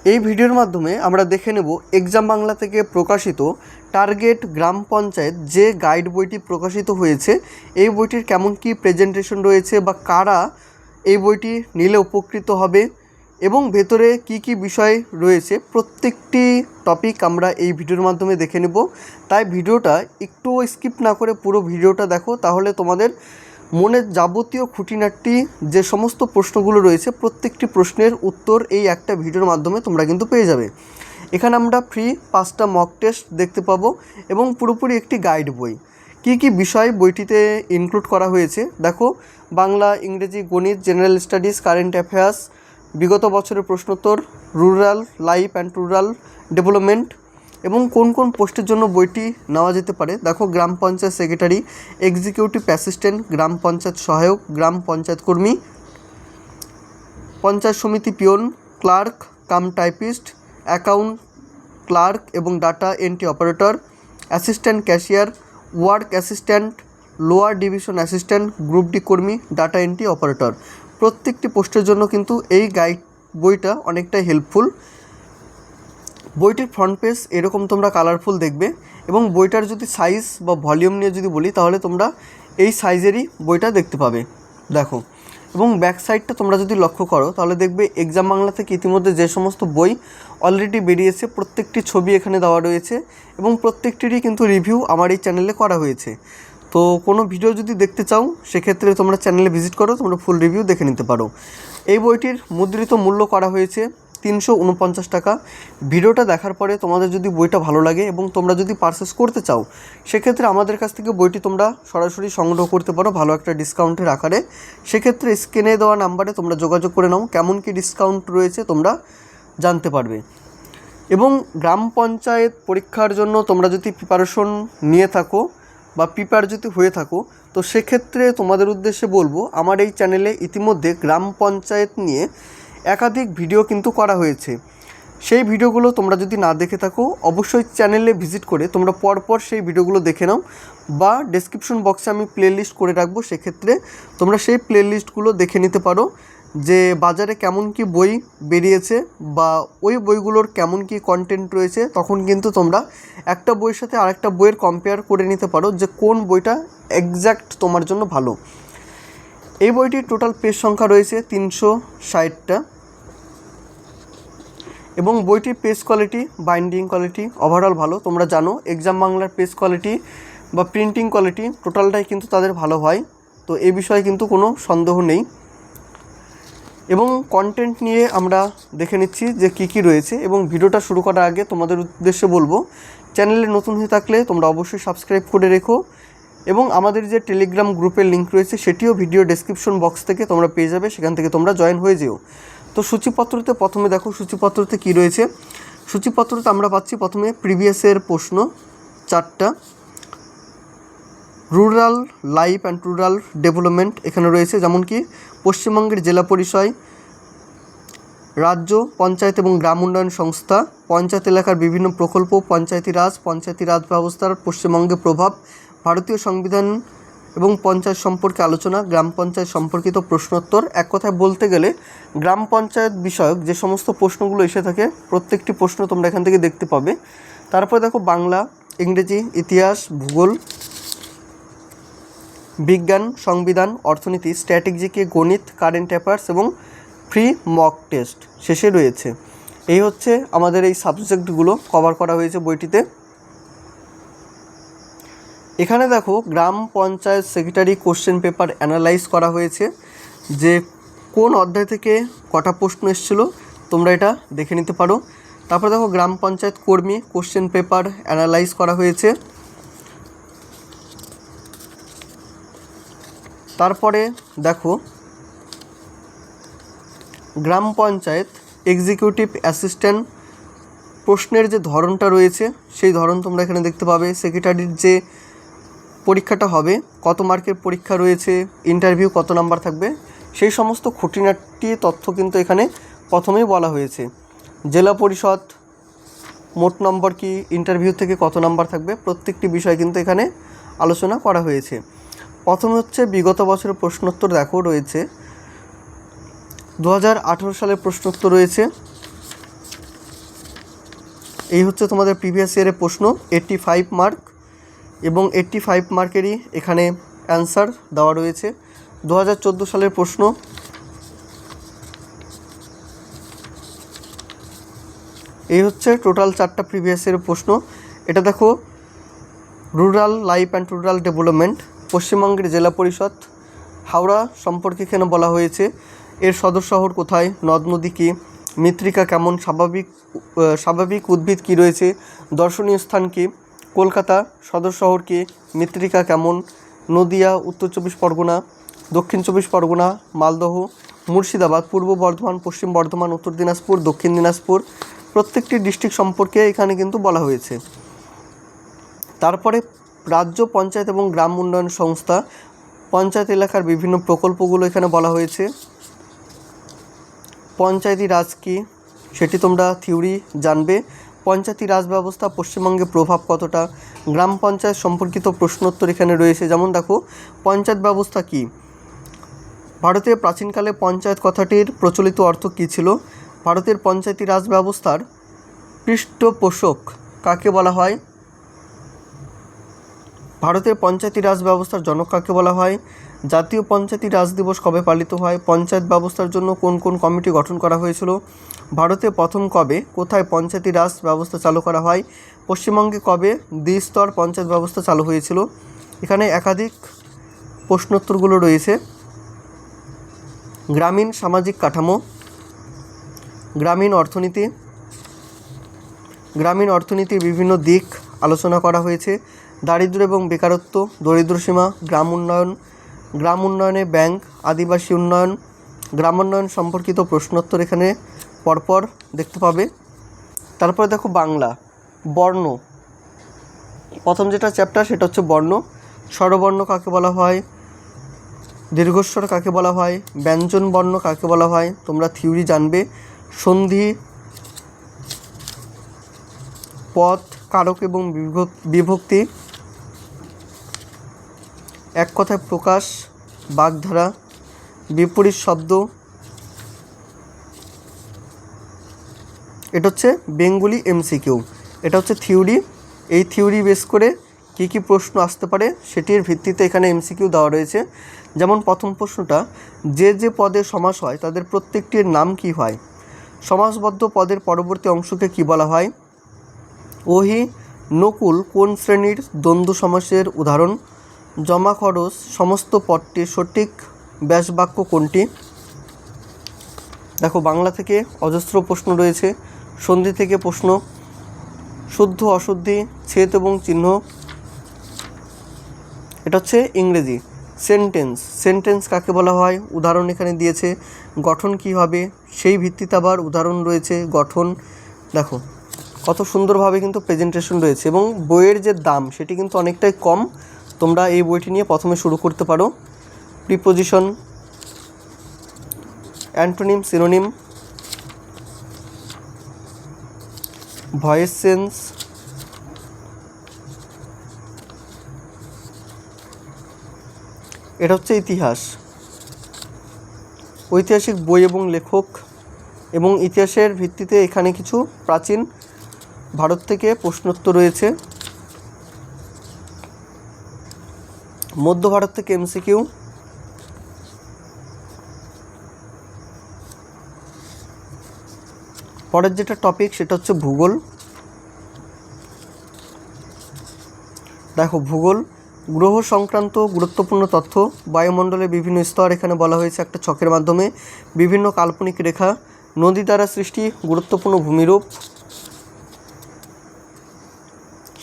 এই ভিডিওর মাধ্যমে আমরা দেখে নেব এক্সাম বাংলা থেকে প্রকাশিত টার্গেট গ্রাম পঞ্চায়েত যে গাইড বইটি প্রকাশিত হয়েছে এই বইটির কেমন কি প্রেজেন্টেশন রয়েছে বা কারা এই বইটি নিলে উপকৃত হবে এবং ভেতরে কি কি বিষয় রয়েছে প্রত্যেকটি টপিক আমরা এই ভিডিওর মাধ্যমে দেখে নেব। তাই ভিডিওটা একটু স্কিপ না করে পুরো ভিডিওটা দেখো, তাহলে তোমাদের মনের যাবতীয় খুঁটিনাটি যে সমস্ত প্রশ্নগুলো রয়েছে প্রত্যেকটি প্রশ্নের উত্তর এই একটা ভিডিওর মাধ্যমে তোমরা কিন্তু পেয়ে যাবে। এখানে আমরা ফ্রি 5টা মক টেস্ট দেখতে পাবো এবং পুরোপুরি একটি গাইড বই। কি কি বিষয় বইটিতে ইনক্লুড করা হয়েছে দেখো, বাংলা, ইংরেজি, গণিত, জেনারেল স্টাডিজ, কারেন্ট অ্যাফেয়ার্স, বিগত বছরের প্রশ্নোত্তর, rural life and rural development এবং কোন কোন পোস্টের জন্য বইটি নেওয়া যেতে পারে। দেখো, গ্রাম পঞ্চায়েত সেক্রেটারি, এক্সিকিউটিভ অ্যাসিস্ট্যান্ট, গ্রাম পঞ্চায়েত সহায়ক, গ্রাম পঞ্চায়েত কর্মী, পঞ্চায়েত সমিতি peon, clerk cum typist, account clerk এবং data entry operator, assistant cashier, work assistant, lower division assistant, group D কর্মী, ডাটা এন্ট্রি অপারেটর। প্রত্যেকটি পোস্টের জন্য কিন্তু এই গাইড বইটা অনেকটাই হেল্পফুল। বইটির ফ্রন্ট পেজ এরকম তোমরা কালারফুল দেখবে এবং বইটার যদি সাইজ বা ভলিউম নিয়ে যদি বলি তাহলে তোমরা এই সাইজেরই বইটা দেখতে পাবে। দেখো, এবং ব্যাক সাইডটা তোমরা যদি লক্ষ্য করো তাহলে দেখবে এক্সাম বাংলা থেকে ইতিমধ্যে যে সমস্ত বই অলরেডি বেরিয়েছে প্রত্যেকটি ছবি এখানে দেওয়া রয়েছে এবং প্রত্যেকটিরই কিন্তু রিভিউ আমার এই চ্যানেলে করা হয়েছে। তো কোনো ভিডিও যদি দেখতে চাও সেক্ষেত্রে তোমরা চ্যানেলে ভিজিট করো, তোমরা ফুল রিভিউ দেখে নিতে পারো। এই বইটির মুদ্রিত মূল্য করা হয়েছে 349 টাকা। ভিডিওটা দেখার পরে তোমাদের যদি বইটা ভালো লাগে এবং তোমরা যদি পারচেস করতে চাও সেক্ষেত্রে আমাদের কাছ থেকে বইটি তোমরা সরাসরি সংগ্রহ করতে পারো ভালো একটা ডিসকাউন্টের আকারে। সেক্ষেত্রে স্ক্রিনে দেওয়া নাম্বারে তোমরা যোগাযোগ করে নাও, কেমন কি ডিসকাউন্ট রয়েছে তোমরা জানতে পারবে। এবং গ্রাম পঞ্চায়েত পরীক্ষার জন্য তোমরা যদি প্রিপারেশন নিয়ে থাকো বা প্রিপেয়ার যদি হয়ে থাকো তো সেক্ষেত্রে তোমাদের উদ্দেশ্যে বলবো, আমার এই চ্যানেলে ইতিমধ্যে গ্রাম পঞ্চায়েত নিয়ে একাধিক ভিডিও কিন্তু করা হয়েছে। সেই ভিডিওগুলো তোমরা যদি না দেখে থাকো অবশ্যই চ্যানেলে ভিজিট করে তোমরা পরপর সেই ভিডিওগুলো দেখে নাও বা ডেসক্রিপশন বক্সে আমি প্লেলিস্ট করে রাখবো, সেক্ষেত্রে তোমরা সেই প্লেলিস্টগুলো দেখে নিতে পারো যে বাজারে কেমন কি বই বেরিয়েছে বা ওই বইগুলোর কেমন কি কন্টেন্ট রয়েছে। তখন কিন্তু তোমরা একটা বইয়ের সাথে আরেকটা বইয়ের কম্পেয়ার করে নিতে পারো যে কোন বইটা এক্স্যাক্ট তোমার জন্য ভালো। এই বইটির টোটাল পেজ সংখ্যা রয়েছে 360টা এবং বইটির page quality, binding quality overall ভালো। তোমরা জানো এক্সাম বাংলার পেজ কোয়ালিটি বা প্রিন্টিং কোয়ালিটি টোটালটাই কিন্তু তাদের ভালো হয়, তো এই বিষয়ে কিন্তু কোনো সন্দেহ নেই। এবং কন্টেন্ট নিয়ে আমরা দেখে নিচ্ছি যে কী কী রয়েছে এবং ভিডিওটা শুরু করার আগে তোমাদের উদ্দেশ্যে বলবো, চ্যানেলে নতুন হয়ে থাকলে তোমরা অবশ্যই সাবস্ক্রাইব করে রেখো এবং আমাদের যে টেলিগ্রাম গ্রুপের লিঙ্ক রয়েছে সেটিও ভিডিও ডেসক্রিপশন বক্স থেকে তোমরা পেয়ে যাবে, সেখান থেকে তোমরা জয়েন হয়ে যেও। তো সূচিপত্রতে প্রথমে দেখো সূচিপত্রতে কী রয়েছে। সূচিপত্রতে আমরা পাচ্ছি প্রথমে প্রিভিয়াসের প্রশ্ন 4টা, rural life and rural development এখানে রয়েছে, যেমন কি পশ্চিমবঙ্গের জেলা পরিষদ, রাজ্য পঞ্চায়েত এবং গ্রাম উন্নয়ন সংস্থা, পঞ্চায়েত এলাকার বিভিন্ন প্রকল্প, পঞ্চায়েতি রাজ ব্যবস্থার পশ্চিমবঙ্গে প্রভাব, ভারতীয় সংবিধান এবং পঞ্চায়েত সম্পর্কে আলোচনা, গ্রাম পঞ্চায়েত সম্পর্কিত প্রশ্নোত্তর। এক কথায় বলতে গেলে গ্রাম পঞ্চায়েত বিষয়ক যে সমস্ত প্রশ্নগুলো এসে থাকে প্রত্যেকটি প্রশ্ন তোমরা এখান থেকে দেখতে পাবে। তারপরে দেখো বাংলা, ইংরেজি, ইতিহাস, ভূগোল, বিজ্ঞান, সংবিধান, অর্থনীতি, স্ট্র্যাটেজিকে, গণিত, কারেন্ট অ্যাফেয়ার্স এবং ফ্রি মক টেস্ট শেষে রয়েছে। এই হচ্ছে আমাদের এই সাবজেক্টগুলো কভার করা হয়েছে বইটিতে। এখানে দেখো গ্রাম panchayat secretary question paper analyse করা হয়েছে, যে কোন অধ্যায় থেকে কটা প্রশ্ন এসেছিলো তোমরা এটা দেখে নিতে পারো। তারপর দেখো গ্রাম পঞ্চায়েত কর্মী কোশ্চেন পেপার অ্যানালাইজ করা হয়েছে। তারপরে দেখো গ্রাম পঞ্চায়েত এক্সিকিউটিভ অ্যাসিস্ট্যান্ট প্রশ্নের যে ধরনটা রয়েছে সেই ধরন তোমরা এখানে দেখতে পাবে। সেক্রেটারির যে পরীক্ষাটা হবে, কত মার্কের পরীক্ষা রয়েছে, ইন্টারভিউ কত নাম্বার থাকবে, সেই সমস্ত খুঁটিনাটি তথ্য কিন্তু এখানে প্রথমেই বলা হয়েছে। জেলা পরিষদ মোট নম্বর কি, ইন্টারভিউ থেকে কত নাম্বার থাকবে, প্রত্যেকটি বিষয় কিন্তু এখানে আলোচনা করা হয়েছে। প্রথমে হচ্ছে বিগত বছরের প্রশ্নোত্তর দেখো রয়েছে 2018 সালের প্রশ্নোত্তর রয়েছে, এই হচ্ছে তোমাদের প্রিভিয়াস ইয়ারের প্রশ্ন, 85 মার্ক, এবং 85 মার্কেরই এখানে অ্যান্সার দেওয়া রয়েছে। 2014 সালের প্রশ্ন। এই হচ্ছে টোটাল 4টা প্রিভিয়াস ইয়ারের প্রশ্ন। এটা দেখো, rural life and rural development, পশ্চিমবঙ্গের জেলা পরিষদ হাওড়া সম্পর্কে এখানে বলা হয়েছে। এর সদর শহর কোথায়, নদ নদী কী, মৃত্তিকা কেমন, স্বাভাবিক উদ্ভিদ কী রয়েছে, দর্শনীয় স্থান কী, কলকাতা সদর শহর কী, মৃত্তিকা কেমন, নদিয়া, উত্তর 24 পরগনা, দক্ষিণ 24 পরগনা, মালদহ, মুর্শিদাবাদ, পূর্ব বর্ধমান, পশ্চিম বর্ধমান, উত্তর দিনাজপুর, দক্ষিণ দিনাজপুর, প্রত্যেকটি ডিস্ট্রিক্ট সম্পর্কে এখানে কিন্তু বলা হয়েছে। তারপরে রাজ্য পঞ্চায়েত এবং গ্রাম উন্নয়ন সংস্থা, পঞ্চায়েত এলাকার বিভিন্ন প্রকল্পগুলো এখানে বলা হয়েছে। পঞ্চায়েতি রাজ কী সেটি তোমরা থিওরি জানবে। পঞ্চায়েতি রাজ ব্যবস্থা পশ্চিমবঙ্গে প্রভাব কতটা, গ্রাম পঞ্চায়েত সম্পর্কিত প্রশ্নোত্তর এখানে রয়েছে। যেমন দেখো, পঞ্চায়েত ব্যবস্থা কী, ভারতে প্রাচীনকালে পঞ্চায়েত কথাটির প্রচলিত অর্থ কী ছিল, ভারতের পঞ্চায়েতি রাজ ব্যবস্থার পৃষ্ঠপোষক কাকে বলা হয়, ভারতের পঞ্চায়েতি রাজ ব্যবস্থার জনক কাকে বলা হয়, জাতীয় পঞ্চায়েতি রাজ দিবস কবে পালিত হয়, পঞ্চায়েত ব্যবস্থার জন্য কোন কোন কমিটি গঠন করা হয়েছিল, ভারতে প্রথম কবে কোথায় পঞ্চায়েতি রাজ ব্যবস্থা চালু করা হয়, পশ্চিমবঙ্গে কবে দ্বিস্তর পঞ্চায়েত ব্যবস্থা চালু হয়েছিল। এখানে একাধিক প্রশ্নোত্তরগুলো রয়েছে। গ্রামীণ সামাজিক কাঠামো, গ্রামীণ অর্থনীতি, গ্রামীণ অর্থনীতির বিভিন্ন দিক আলোচনা করা হয়েছে। দারিদ্র্য এবং বেকারত্ব, দরিদ্রসীমা, গ্রাম উন্নয়ন, গ্রাম উন্নয়নে ব্যাংক, আদিবাসী উন্নয়ন, গ্রামোন্নয়ন সম্পর্কিত প্রশ্নোত্তর এখানে পরপর দেখতে পাবে। তারপরে দেখো বাংলা, বর্ণ, প্রথম যেটা চ্যাপ্টার সেটা হচ্ছে বর্ণ। স্বরবর্ণ কাকে বলা হয়, দীর্ঘস্বর কাকে বলা হয়, ব্যঞ্জন বর্ণ কাকে বলা হয়, তোমরা থিওরি জানবে। সন্ধি, পদ, কারক এবং বিভক্তি, এক কথায় প্রকাশ, বাগধারা, বিপরীত শব্দ। এটা হচ্ছে বেঙ্গলি এমসিকিউ, এটা হচ্ছে থিওরি। এই থিওরি বেস করে কী কী প্রশ্ন আসতে পারে সেটির ভিত্তিতে এখানে এমসিকিউ দেওয়া রয়েছে। যেমন প্রথম প্রশ্নটা, যে যে পদে সমাস হয় তাদের প্রত্যেকটির নাম কি হয়, সমাসবদ্ধ পদের পরবর্তী অংশকে কি বলা হয়, ওহি নকুল কোন শ্রেণীর দ্বন্দ্ব সমাসের উদাহরণ, জমা খরচ সমস্ত পদটির সঠিক ব্যাসবাক্য কোনটি। দেখো, বাংলা থেকে অজস্র প্রশ্ন রয়েছে, সন্ধি থেকে প্রশ্ন, শুদ্ধ অশুদ্ধি, ছেদ এবং চিহ্ন। এটা হচ্ছে ইংরেজি। সেন্টেন্স কাকে বলা হয়, উদাহরণ এখানে দিয়েছে। গঠন কি হবে, সেই ভিত্তিতে আবার উদাহরণ রয়েছে, গঠন। দেখো কত সুন্দরভাবে কিন্তু প্রেজেন্টেশন রয়েছে, এবং বইয়ের যে দাম সেটি কিন্তু অনেকটাই কম। তোমরা এই বইটি নিয়ে প্রথমে শুরু করতে পারো। Preposition, antonym, synonym, voice change, এটা হচ্ছে ইতিহাস, ঐতিহাসিক বই এবং লেখক, এবং ইতিহাসের ভিত্তিতে এখানে কিছু প্রাচীন ভারত থেকে প্রশ্নোত্তর রয়েছে। মধ্য ভারত থেকে এমসিকিউ, পরের যেটা টপিক সেটা হচ্ছে ভূগোল। দেখো, ভূগোল, গ্রহ সংক্রান্ত গুরুত্বপূর্ণ তথ্য, বায়ুমণ্ডলের বিভিন্ন স্তর এখানে বলা হয়েছে একটা ছকের মাধ্যমে, বিভিন্ন কাল্পনিক রেখা, নদী দ্বারা সৃষ্টি গুরুত্বপূর্ণ ভূমিরূপ,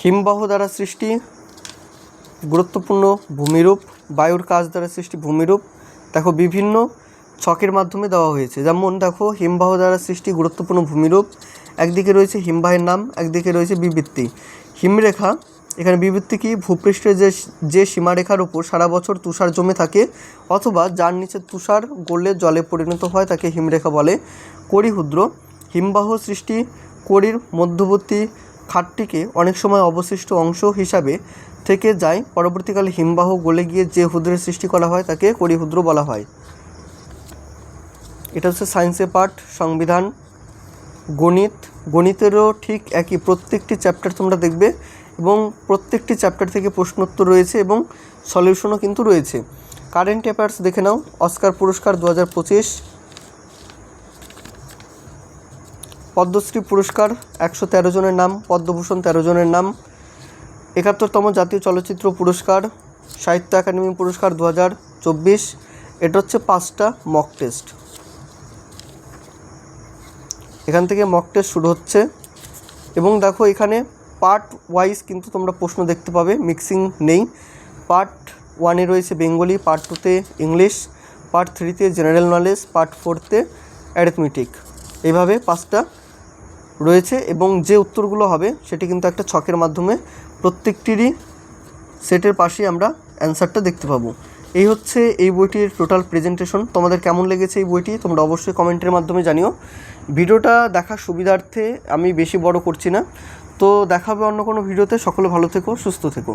হিমবাহ দ্বারা সৃষ্টি গুরুত্বপূর্ণ ভূমিরূপ, বায়ুর কাজ দ্বারা সৃষ্টি ভূমিরূপ। দেখো, বিভিন্ন ছকের মাধ্যমে দেওয়া হয়েছে। যেমন দেখো, হিমবাহ দ্বারা সৃষ্টি গুরুত্বপূর্ণ ভূমিরূপ, একদিকে রয়েছে হিমবাহের নাম, একদিকে রয়েছে বিবৃতি। হিমরেখা, এখানে বিবৃতি কি, ভূপৃষ্ঠের যে সীমারেখার উপর সারা বছর তুষার জমে থাকে অথবা যার নিচে তুষার গড়লে জলে পরিণত হয় তাকে হিমরেখা বলে। কড়িক্ষুদ্র, হিমবাহ সৃষ্টি কড়ির মধ্যবর্তী খাতটিকে অনেক সময় অবশিষ্ট অংশ হিসাবে থেকে যায়, পরবর্তীকালে হিমবাহ গলে গিয়ে যে ক্ষুদ্রের সৃষ্টি করা হয় তাকে কড়িক্ষুদ্র বলা হয়। এটা হচ্ছে সায়েন্সের পার্ট। সংবিধান, গণিতেরও ঠিক একই, প্রত্যেকটি চ্যাপ্টার তোমরা দেখবে এবং প্রত্যেকটি চ্যাপ্টার থেকে প্রশ্নোত্তর রয়েছে এবং সলিউশনও কিন্তু রয়েছে। কারেন্ট অ্যাফেয়ার্স দেখে নাও। অস্কার পুরস্কার 2025, পদ্মশ্রী পুরস্কার 113 জনের নাম, পদ্মভূষণ 13 জনের নাম, 71তম জাতীয় চলচ্চিত্র পুরস্কার, সাহিত্য একাডেমি পুরস্কার 2024। এটা হচ্ছে 5টা মক টেস্ট। এখান থেকে মক টেস্ট শুরু হচ্ছে এবং দেখো এখানে পার্ট ওয়াইজ কিন্তু তোমরা প্রশ্ন দেখতে পাবে, মিক্সিং নেই। পার্ট 1-এ রয়েছে বেঙ্গলি, পার্ট 2-তে ইংলিশ, পার্ট 3-তে জেনারেল নলেজ, পার্ট 4-তে অ্যারিথমেটিক, এইভাবে 5টা রয়েছে এবং যে উত্তরগুলো হবে সেটি কিন্তু একটা ছকের মাধ্যমে প্রত্যেকটিরই সেটের পাশেই আমরা অ্যান্সারটা দেখতে পাবো। এই হচ্ছে এই বইটির টোটাল প্রেজেন্টেশন। তোমাদের কেমন লেগেছে এই বইটি তোমরা অবশ্যই কমেন্টের মাধ্যমে জানিও। ভিডিওটা দেখার সুবিধার্থে আমি বেশি বড় করছি না, তো দেখা হবে অন্য কোনো ভিডিওতে। সকলে ভালো থেকো, সুস্থ থেকো।